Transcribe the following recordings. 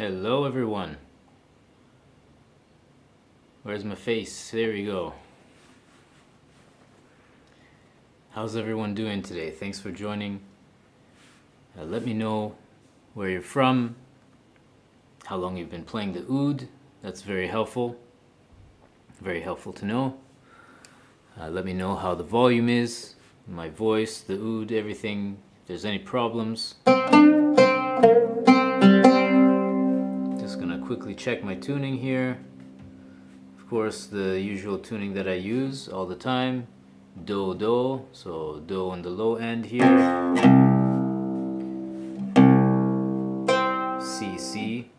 Hello everyone. Where's my face? There we go. How's everyone doing today? Thanks for joining. Let me know where you're from, how long you've been playing the oud. That's very helpful to know. Let me know how the volume is, my voice, the oud, everything. If there's any problems. Just gonna quickly check my tuning here. Of course, the usual tuning that I use all the time. Do, do, so do on the low end here. C, C.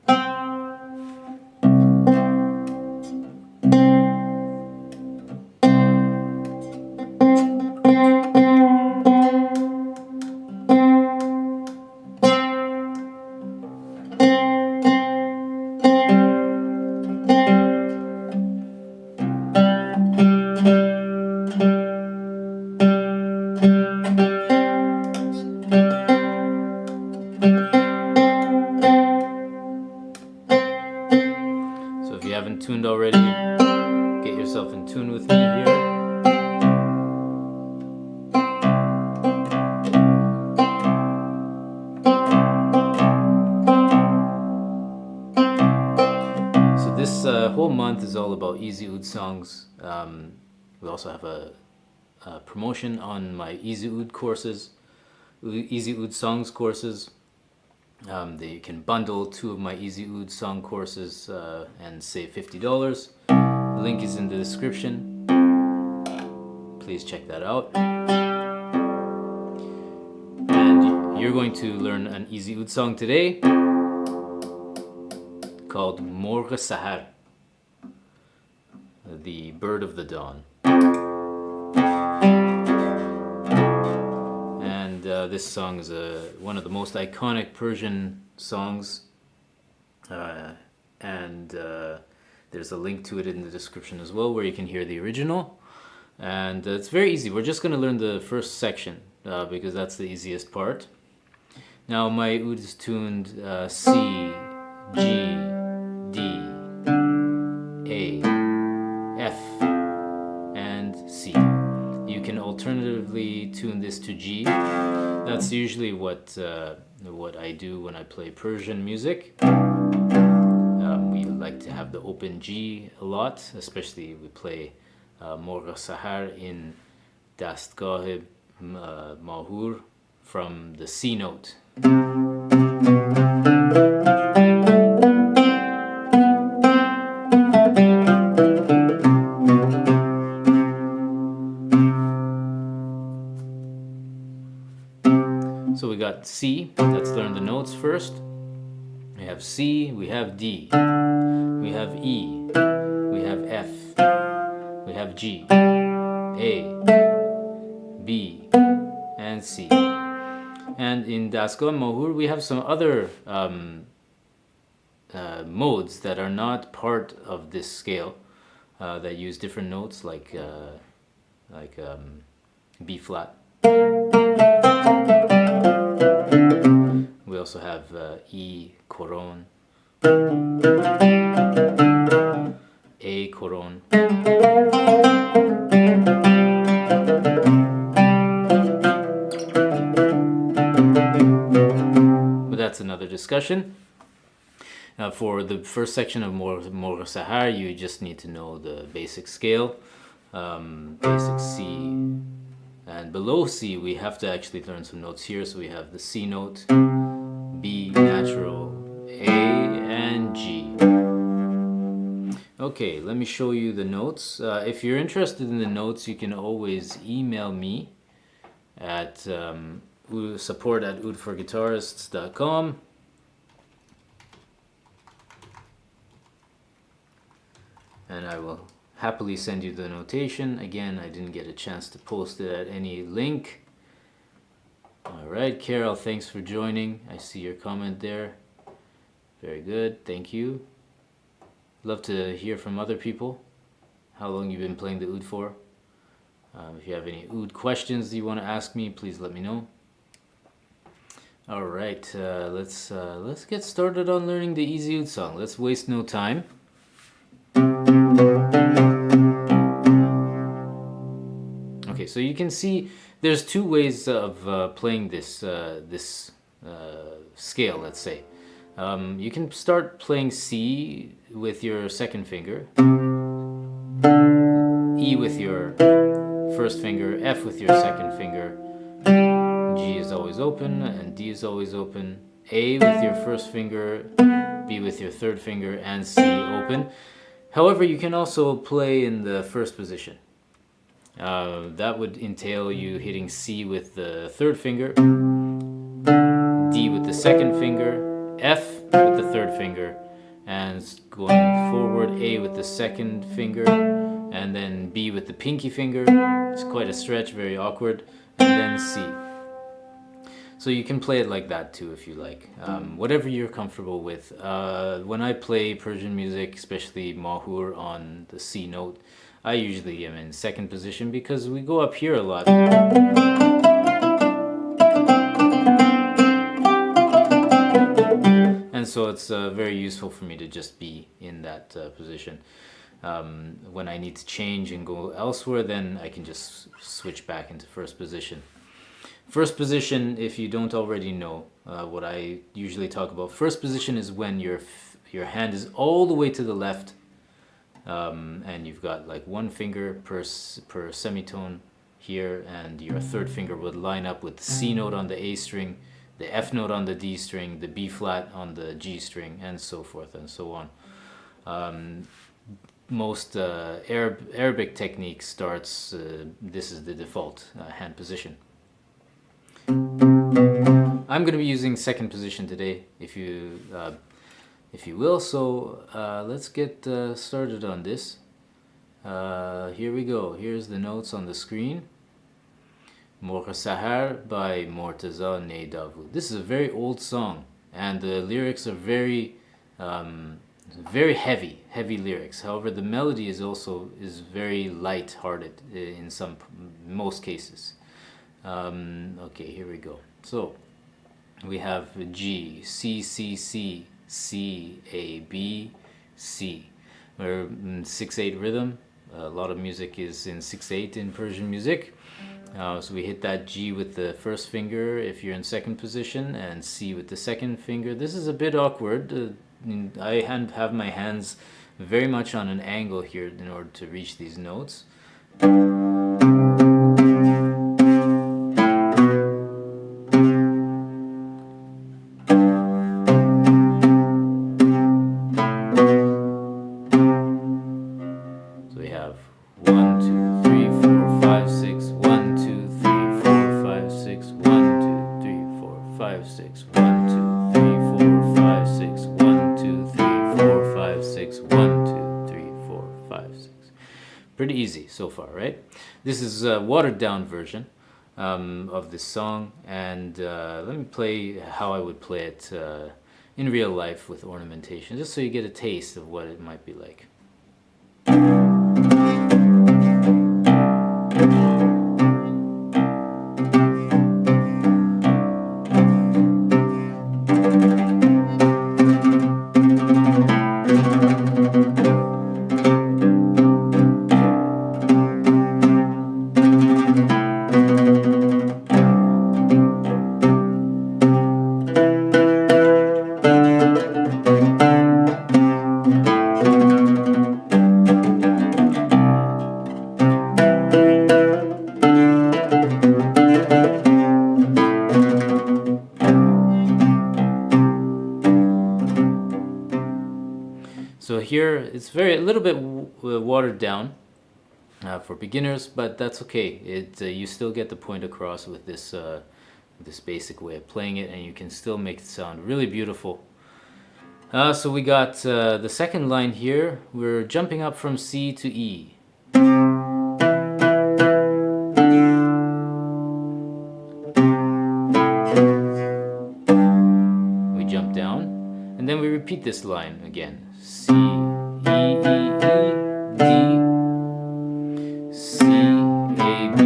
So if you haven't tuned already, get yourself in tune with me here. So this whole month is all about easy oud songs. We also have a promotion on my easy oud courses, easy oud songs courses. You can bundle 2 of my easy oud song courses and save $50. The link is in the description. Please check that out. And you're going to learn an easy oud song today called Morgasahar, the bird of the dawn. This song is one of the most iconic Persian songs, and there's a link to it in the description as well where you can hear the original. And it's very easy. We're just going to learn the first section because that's the easiest part. Now my oud is tuned C, G, D, A, F, and C. You can alternatively tune this to G. That's usually what I do when I play Persian music. We like to have the open G a lot, especially we play Morgasahar in Dastgah Mahur from the C note. So we got C, let's learn the notes first. We have C, we have D, we have E, we have F, we have G, A, B, and C. And in Dastgah Mahur we have some other modes that are not part of this scale that use different notes like B flat. We also have E koron, A koron, but that's another discussion. For the first section of Morgasahar, you just need to know the basic scale, basic C. And below C, we have to actually learn some notes here. So we have the C note, B natural, A, and G. Okay, let me show you the notes. If you're interested in the notes, you can always email me at support@OudforGuitarists.com. And I will happily send you the notation. Again, I didn't get a chance to post it at any link. Alright, Carol, thanks for joining. I see your comment there. Very good, thank you. Love to hear from other people, how long you've been playing the oud for. If you have any oud questions you want to ask me, please let me know. All right, let's get started on learning the easy Oud song. Let's waste no time. Okay, so you can see there's two ways of playing this scale. Let's say you can start playing C with your second finger, E with your first finger, F with your second finger, G is always open and D is always open, A with your first finger, B with your third finger, and C open. However, you can also play in the first position. That would entail you hitting C with the third finger, D with the second finger, F with the third finger, and going forward, A with the second finger, and then B with the pinky finger. It's quite a stretch, very awkward, and then C. So you can play it like that too if you like, whatever you're comfortable with. When I play Persian music, especially Mahur on the C note, I usually am in second position because we go up here a lot. And so it's very useful for me to just be in that position. When I need to change and go elsewhere, then I can just switch back into first position. First position, if you don't already know what I usually talk about, first position is when your hand is all the way to the left, and you've got like one finger per semitone here, and your third finger would line up with the C note on the A string, the F note on the D string, the B flat on the G string, and so forth and so on. Most Arabic technique starts, this is the default hand position. I'm going to be using second position today, if you will. So let's get started on this. Here we go. Here's the notes on the screen. Morgasahar by Navid. This is a very old song, and the lyrics are very heavy lyrics. However, the melody is very light-hearted in most cases. Okay, here we go. So we have G, C, C, C, C, A, B, C. We're in 6/8 rhythm. A lot of music is in 6/8 in Persian music. So we hit that G with the first finger if you're in second position, and C with the second finger. This is a bit awkward. I have my hands very much on an angle here in order to reach these notes. So we have 1, 2, 3, 4, 5, 6, 1, 2, 3, 4, 5, 6, 1, 2, 3, 4, 5, 6, 1, 2, 3, 4, 5, 6, 1, 2, 3, 4, 5, 6, 1, 2, 3, 4, 5, 6. Pretty easy so far, right? This is a watered down version of this song, and let me play how I would play it in real life with ornamentation, just so you get a taste of what it might be like. So here it's a little bit watered down for beginners, but that's okay. You still get the point across with this basic way of playing it, and you can still make it sound really beautiful. So we got the second line here. We're jumping up from C to E. We jump down, and then we repeat this line again. C, E, E, E, D, C, A, B,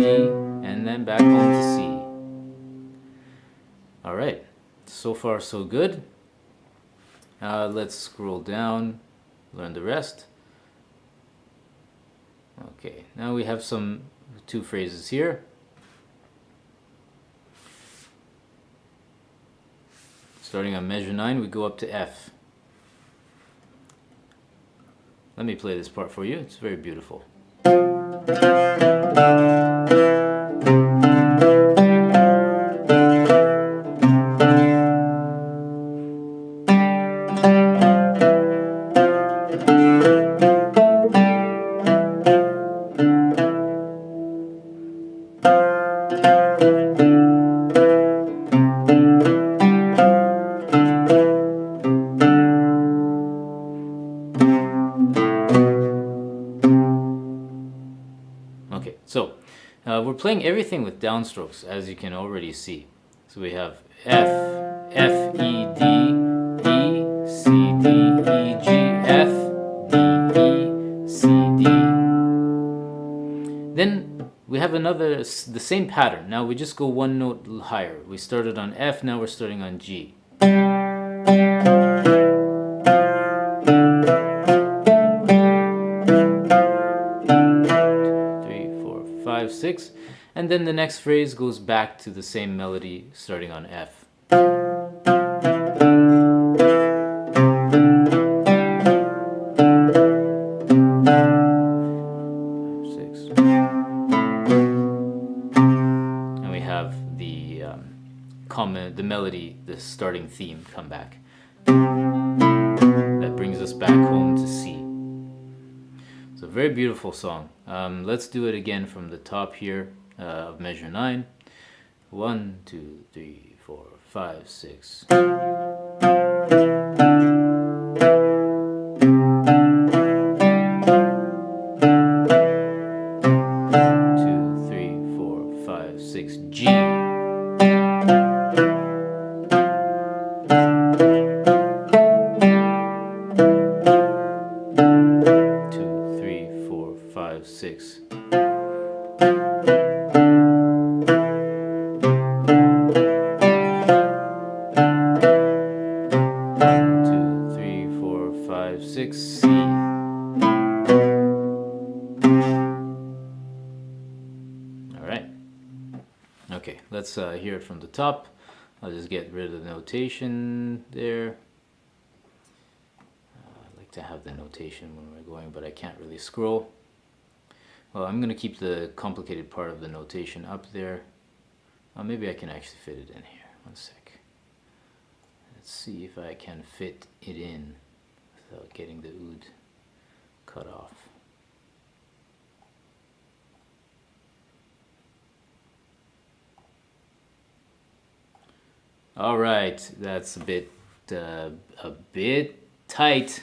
and then back home to C. All right, So far so good. Let's scroll down, learn the rest. Okay, now we have two phrases here. Starting on measure 9, we go up to F. Let me play this part for you. It's very beautiful. Okay, so we're playing everything with downstrokes, as you can already see. So we have F, F, E, D, E, C, D, E, G, F, D, E, C, D. Then we have the same pattern. Now we just go one note higher. We started on F, now we're starting on G. 5, 6, and then the next phrase goes back to the same melody starting on F. 6. And we have the melody, the starting theme come back. That brings us back home to C. It's a very beautiful song. Let's do it again from the top here of measure 9. 1, 2, 3, 4, 5, 6. 2, 3, 4, 5, 6. G. Six. 1, 2, 3, 4, 5, 6. C. All right. Okay, let's hear it from the top. I'll just get rid of the notation there. I like to have the notation when we're going, but I can't really scroll. Well, I'm going to keep the complicated part of the notation up there. Maybe I can actually fit it in here. One sec. Let's see if I can fit it in without getting the oud cut off. All right, that's a bit tight,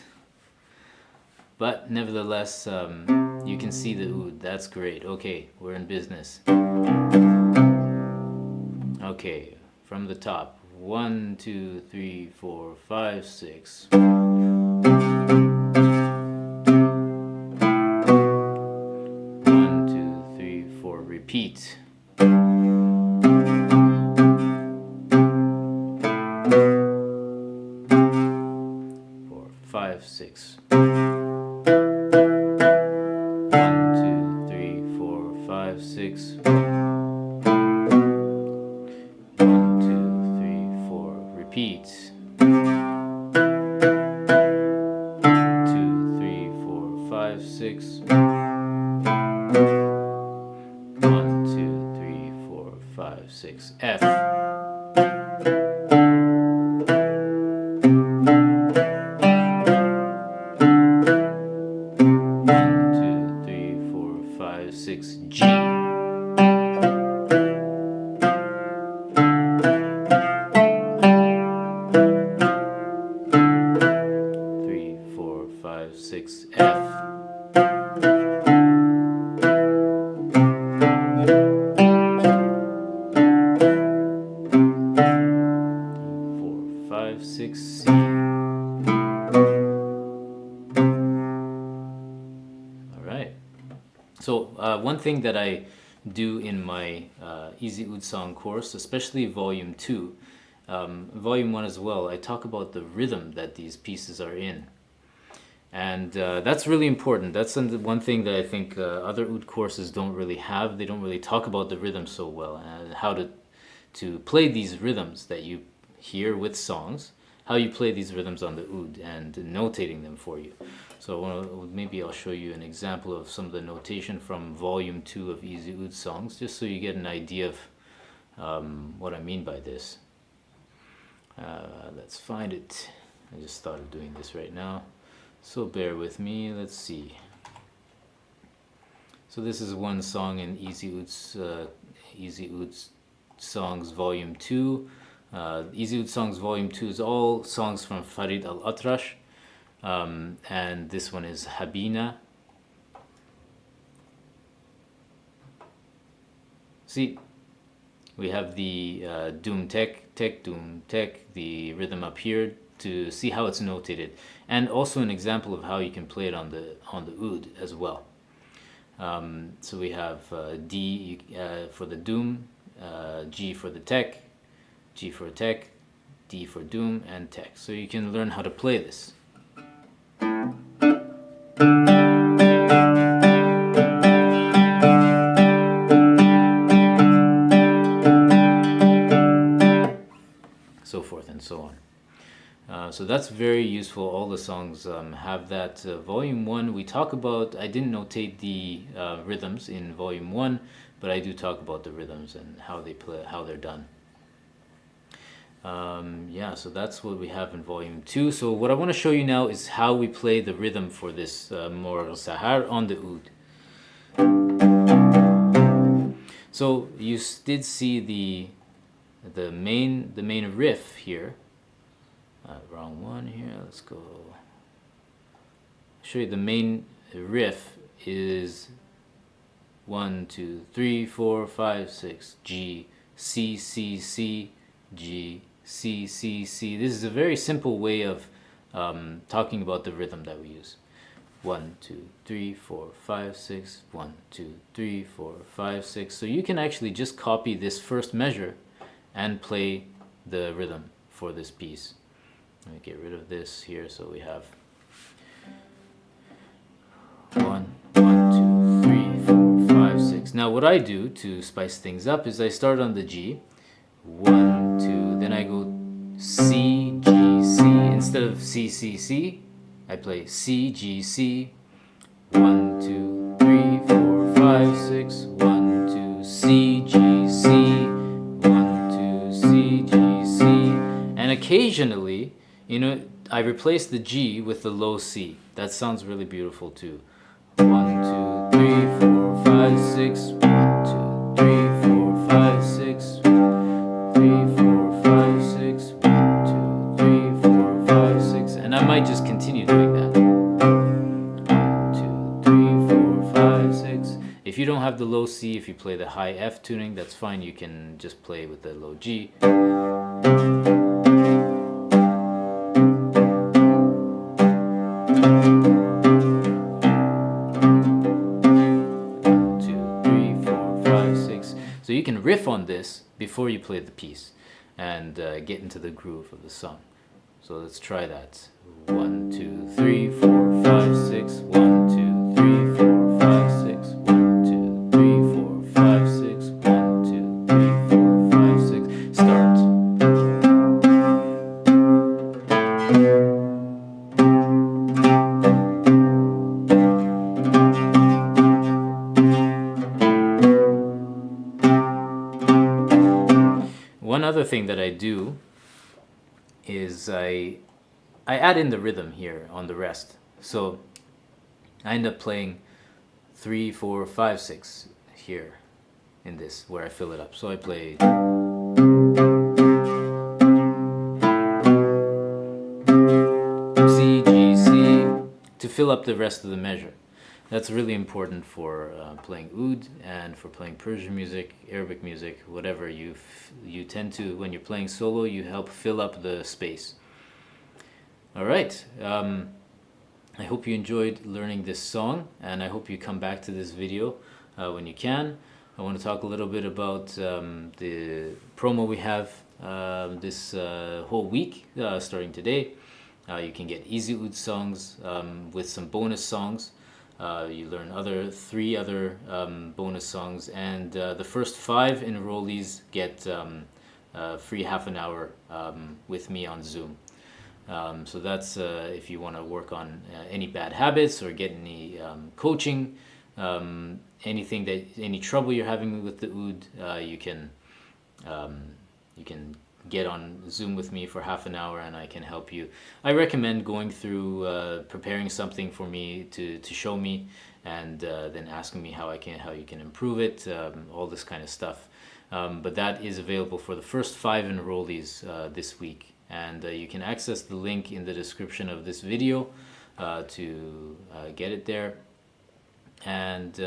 but nevertheless, you can see the oud. That's great. Okay, we're in business. Okay, from the top. 1, 2, 3, 4, 5, 6. 1, 2, 3, 4. Repeat. 4, 5, 6. 1, 2, 3, 4, 5, 6. 1, 2, 3, 4. Repeat. 2, 3, 4, 5, 6. 1, 2, 3, 4, 5, 6. F. 6. G. 3, 4, 5, 6. F. 4, 5, 6. C. So one thing that I do in my Easy Oud Song course, especially volume 2, volume 1 as well, I talk about the rhythm that these pieces are in. And that's really important. That's one thing that I think other oud courses don't really have. They don't really talk about the rhythm so well, and how to play these rhythms that you hear with songs, how you play these rhythms on the oud, and notating them for you. So maybe I'll show you an example of some of the notation from volume 2 of Easy Oud Songs, just so you get an idea of what I mean by this. Let's find it. I just started doing this right now, so bear with me. Let's see. So this is one song in Easy Oud Songs Volume 2. Easy Oud Songs Volume 2 is all songs from Farid Al-Atrash, and this one is Habina. See, we have the doom tek, tek, doom tek, the rhythm up here, to see how it's notated, and also an example of how you can play it on the oud as well. So we have D for the doom, G for the tek, G for tek, D for doom, and tek. So you can learn how to play this. So forth and so on. So that's very useful. All the songs have that. Volume 1, we talk about, I didn't notate the rhythms in Volume 1, but I do talk about the rhythms and how they play, how they're done. Yeah, so that's what we have in Volume 2. So what I want to show you now is how we play the rhythm for this Morgasahar on the oud. So you did see the main riff here. Wrong one here. Let's go. Show you the main riff is 1, 2, 3, 4, 5, 6. G, C, C, C, G, C, C, C. This is a very simple way of talking about the rhythm that we use. 1, 2, 3, 4, 5, 6. 1, 2, 3, 4, 5, 6. So you can actually just copy this first measure and play the rhythm for this piece. Let me get rid of this here, so we have 1, 1, 2, 3, 4, 5, 6. Now what I do to spice things up is I start on the G, 1, 2, then I go C, G, C. Instead of C, C, C, I play C, G, C. 1, 2, 3, 4, 5, 6. 1, 2, C, G, C. 1, 2, C, G, C. And occasionally, you know, I replace the G with the low C. That sounds really beautiful too. 1, 2, 3, 4, 5, 6. 1, 2, 3, 4, 5, 6. 3, 4, 5, 6. 1, 2, 3, 4, 5, 6. And I might just continue doing that. 1, 2, 3, 4, 5, 6. If you don't have the low C, if you play the high F tuning, that's fine. You can just play with the low G. So you can riff on this before you play the piece and get into the groove of the song. So let's try that. 1, 2, 3, 4, 5, 6. 1, 2, 3, 4, 5, 6. 1, 2, 3, 4, 5, 6. 1, 2, 3, 4, 5, 6. Start. One other thing that I do is I add in the rhythm here on the rest. So I end up playing 3, 4, 5, 6 here in this, where I fill it up. So I play C, G, C to fill up the rest of the measure. That's really important for playing oud and for playing Persian music, Arabic music, whatever. You tend to, when you're playing solo, you help fill up the space. All right. I hope you enjoyed learning this song, and I hope you come back to this video when you can. I want to talk a little bit about the promo we have this whole week, starting today. You can get easy Oud songs with some bonus songs. You learn three other bonus songs, and the first 5 enrollees get free half an hour with me on Zoom. So that's if you want to work on any bad habits or get any coaching, any trouble you're having with the Oud, you can get on Zoom with me for half an hour and I can help you. I recommend going through preparing something for me to show me, and then asking me how you can improve it, all this kind of stuff. But that is available for the first 5 enrollees this week, and you can access the link in the description of this video to get it there. And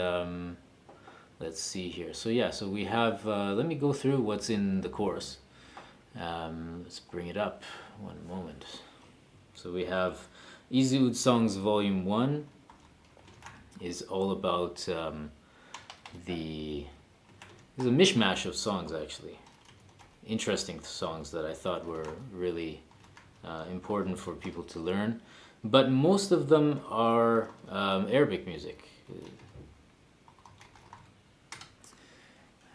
let's see here. So yeah, so we have, let me go through what's in the course. Let's bring it up, one moment. So we have Easy Oud Songs Volume 1 is all about there's a mishmash of songs, actually. Interesting songs that I thought were really important for people to learn. But most of them are Arabic music.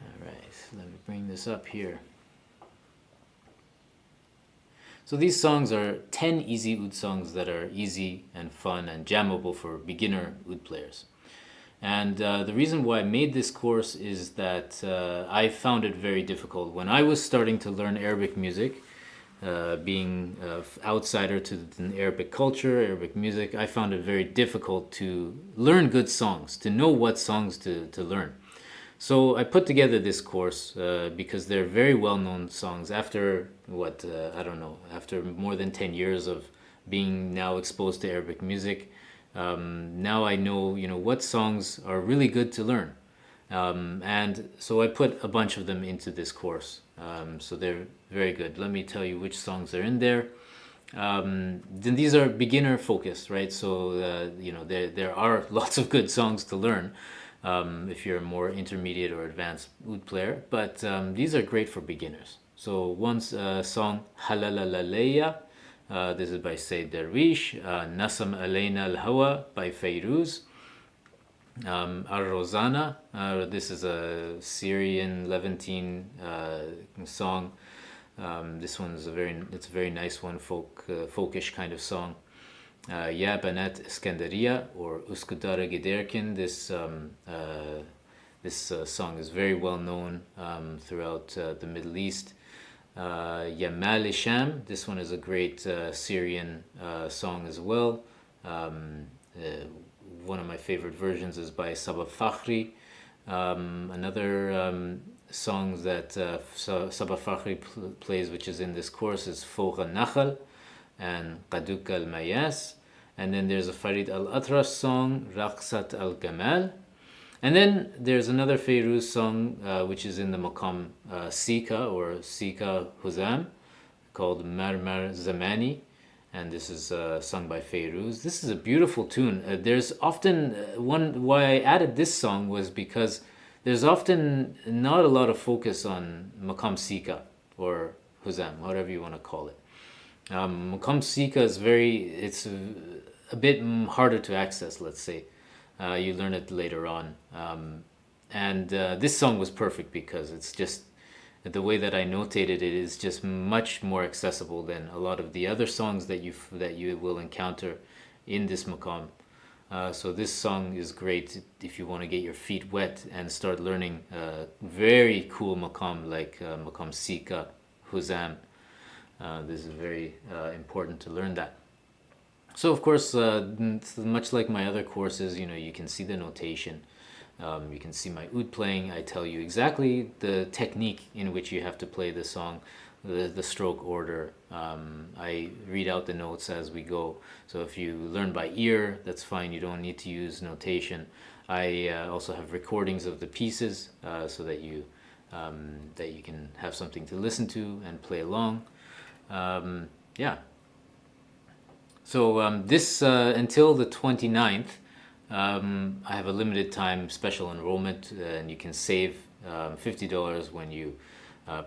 Alright, let me bring this up here. So these songs are 10 easy Oud songs that are easy and fun and jammable for beginner Oud players. And the reason why I made this course is that I found it very difficult. When I was starting to learn Arabic music, being an outsider to the Arabic culture, Arabic music, I found it very difficult to learn good songs, to know what songs to learn. So I put together this course because they're very well-known songs. After after more than 10 years of being now exposed to Arabic music, now I know, what songs are really good to learn. And so I put a bunch of them into this course. So they're very good. Let me tell you which songs are in there. Then these are beginner focused, right? So, there are lots of good songs to learn. If you're a more intermediate or advanced Oud player, but these are great for beginners. So one song, Halalalaleya, this is by Said Darwish. Nasam Alayna Al-Hawa by Fairuz. Ar-Rozana, this is a Syrian Levantine song. This one is it's a very nice one, folkish kind of song. Ya Banat Iskandariya, or Uskudara Giderkin. This song is very well known throughout the Middle East. Yamal Isham, this one is a great Syrian song as well. One of my favorite versions is by Sabah Fakhri. Another song that Sabah Fakhri plays, which is in this course, is Fawq al-Nakhal and Qaduk al-Mayas. And then there's a Farid al-Atrash song, Raqsat al-Gamal. And then there's another Fairuz song which is in the Maqam Sika or Sika Huzam, called Marmar Zamani. And this is sung by Fairuz. This is a beautiful tune. There's often why I added this song was because there's often not a lot of focus on Maqam Sika or Huzam, whatever you want to call it. Maqam Sika is it's a bit harder to access, let's say. You learn it later on. And this song was perfect because it's just, the way that I notated it is just much more accessible than a lot of the other songs that you will encounter in this maqam. So this song is great if you want to get your feet wet and start learning very cool maqam like Maqam Sika, Huzam. This is very important to learn that. So of course, much like my other courses, you can see the notation. You can see my oud playing. I tell you exactly the technique in which you have to play the song, the stroke order. I read out the notes as we go. So if you learn by ear, that's fine. You don't need to use notation. I also have recordings of the pieces so that you can have something to listen to and play along. Yeah. So this until the 29th, I have a limited time special enrollment, and you can save $50 when you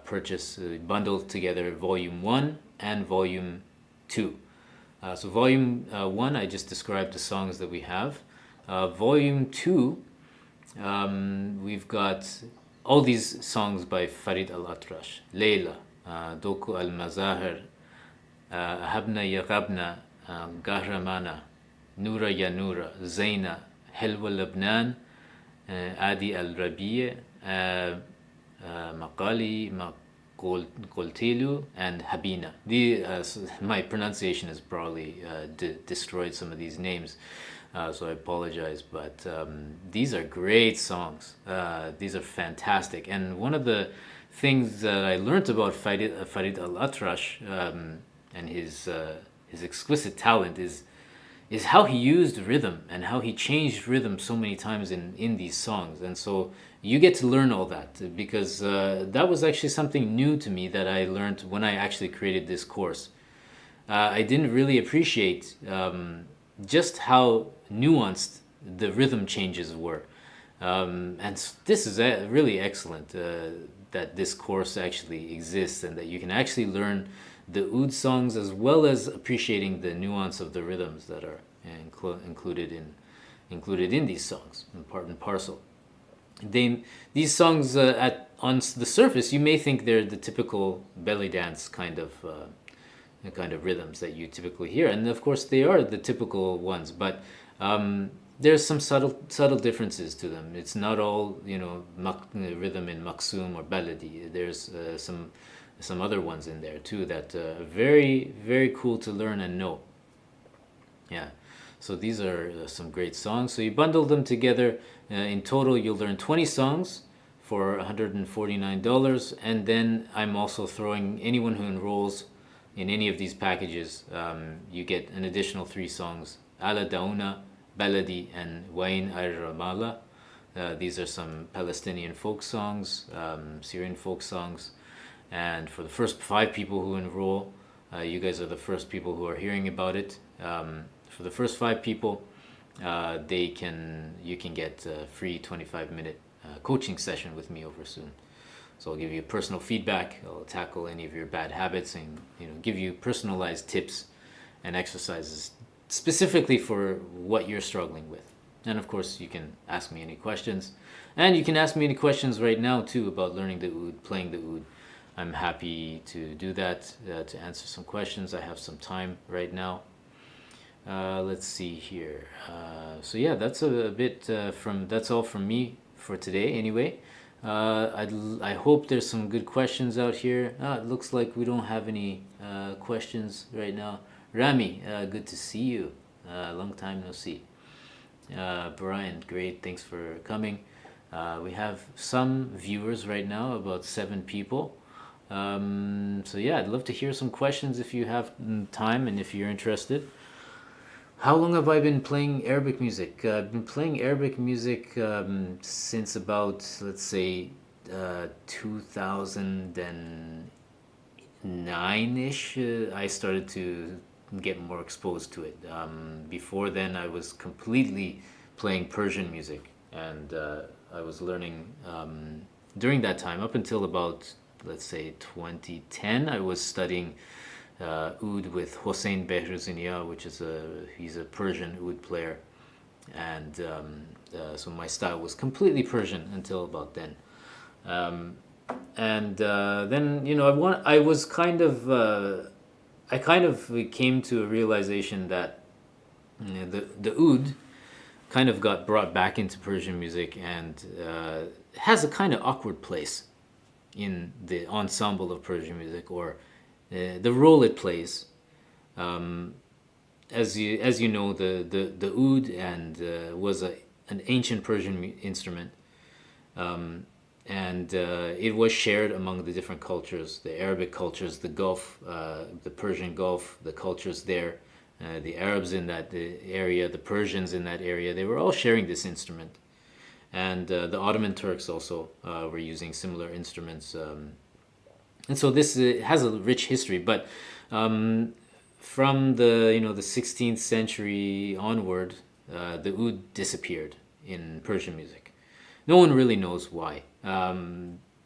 purchase, bundled together Volume 1 and Volume 2. So Volume 1, I just described the songs that we have. Volume 2, we've got all these songs by Farid Al-Atrash. Layla, Doku Al-Mazahir, Habna Ya Ghabna, Gahramana, Nura Ya Nura, Zaina, Helwa Lebnan, Adi Al-Rabi'a, Maqali, Qoltilu, and Habina. My pronunciation has probably destroyed some of these names, so I apologize, but these are great songs. These are fantastic. And one of the things that I learned about Farid Al-Atrash and his exquisite talent is how he used rhythm and how he changed rhythm so many times in these songs. And so you get to learn all that, because that was actually something new to me that I learned when I actually created this course. I didn't really appreciate just how nuanced the rhythm changes were. And this is really excellent that this course actually exists and that you can actually learn the Oud songs as well as appreciating the nuance of the rhythms that are included in these songs, in part and parcel. These songs on the surface, you may think they're the typical belly dance kind of rhythms that you typically hear, and of course they are the typical ones. But there's some subtle differences to them. It's not all rhythm in maksum or baladi. There's some other ones in there too that are very, very cool to learn and know. Yeah, so these are some great songs. So you bundle them together. In total, you'll learn 20 songs for $149. And then I'm also throwing anyone who enrolls in any of these packages, you get an additional 3 songs: Ala Dauna, Baladi, and Wain Ar-Ramala. These are some Palestinian folk songs, Syrian folk songs. And for the first 5 people who enroll, you guys are the first people who are hearing about it. For the first 5 people, you can get a free 25-minute coaching session with me over Zoom. So I'll give you personal feedback. I'll tackle any of your bad habits and give you personalized tips and exercises specifically for what you're struggling with. And of course, you can ask me any questions. And you can ask me any questions right now too about learning the oud, playing the oud. I'm happy to do that, to answer some questions. I have some time right now. Let's see here. So yeah, that's a bit that's all from me for today anyway. I hope there's some good questions out here. It looks like we don't have any questions right now. Rami, good to see you. Long time no see. Brian, great, thanks for coming. We have some viewers right now, about 7 people. So yeah, I'd love to hear some questions if you have time and if you're interested. How long have I been playing Arabic music? I've been playing Arabic music since about, let's say, 2009-ish. I started to get more exposed to it. Before then, I was completely playing Persian music, and I was learning during that time, up until about, let's say, 2010, I was studying oud with Hossein Behruziniya, which is he's a Persian oud player, and so my style was completely Persian until about then. Then I kind of came to a realization that the oud kind of got brought back into Persian music and has a kind of awkward place in the ensemble of Persian music, or the role it plays. As you know, the oud was an ancient Persian instrument, and it was shared among the different cultures, the Arabic cultures, the Gulf, the Persian Gulf, the cultures there, the Arabs in that area, the Persians in that area. They were all sharing this instrument, and the Ottoman Turks also were using similar instruments. And so this has a rich history, but from the 16th century onward, the oud disappeared in Persian music. No one really knows why,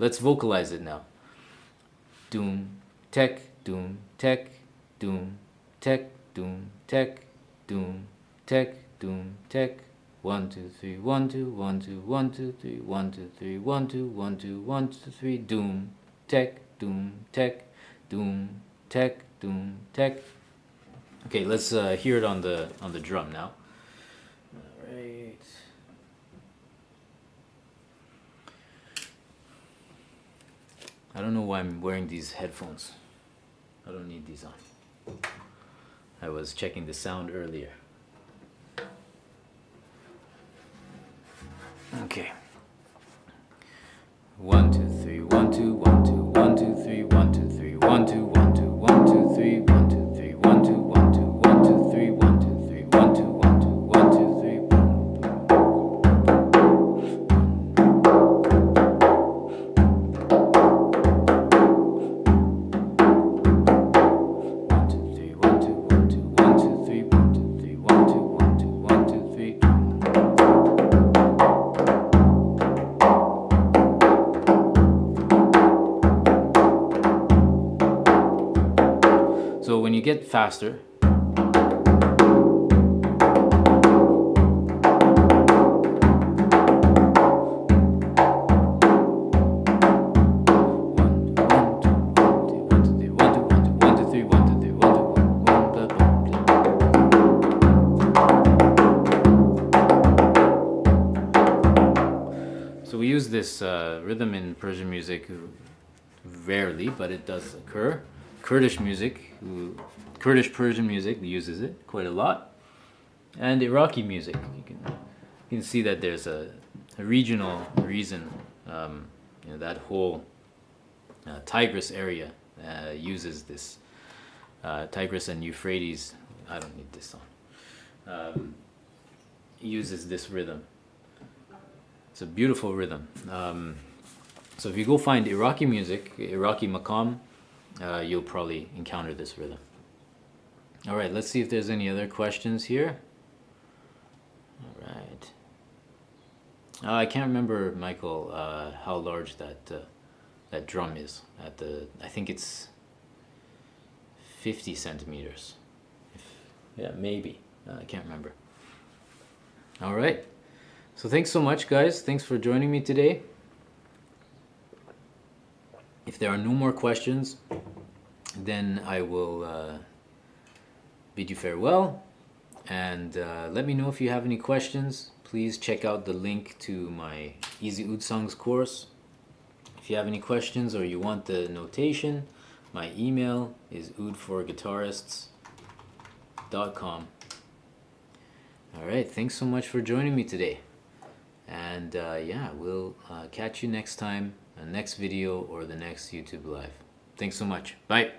Let's vocalize it now. Doom, tech, doom, tech, doom, tech, doom, tech, doom, tech, doom, tech. 1 2 3 1 2 1 2 1 2 3 1 2 3 1 2 1 2 1 2 3 doom, tech, doom, tech, doom, tech, doom, tech. Okay, let's hear it on the drum now. All right. I don't know why I'm wearing these headphones. I don't need these on. I was checking the sound earlier. Okay. 1 2 3 1 2 1 2 1 2 3 1 2 3 1 2 1 2 1 2 3 1 2 3 1 2 1 2 1 2 3 1 2 3 1 2 1 2 1 2 get faster. So we use this rhythm in Persian music rarely, but it does occur. Kurdish music, Kurdish Persian music uses it quite a lot, and Iraqi music. You can see that there's a regional reason. You know, that whole Tigris area uses this. Tigris and Euphrates. I don't need this on. Uses this rhythm. It's a beautiful rhythm. So if you go find Iraqi music, Iraqi maqam, you'll probably encounter this rhythm. All right, let's see if there's any other questions here. All right. I can't remember, Michael, how large that drum is. I think it's 50 centimeters. Yeah, maybe. I can't remember. All right. So thanks so much, guys. Thanks for joining me today. If there are no more questions, then I will bid you farewell. And let me know if you have any questions. Please check out the link to my Easy Oud Songs course. If you have any questions or you want the notation, my email is OudforGuitarists.com. All right, thanks so much for joining me today. And yeah, we'll catch you next time, next video, or the next YouTube live. Thanks so much. Bye.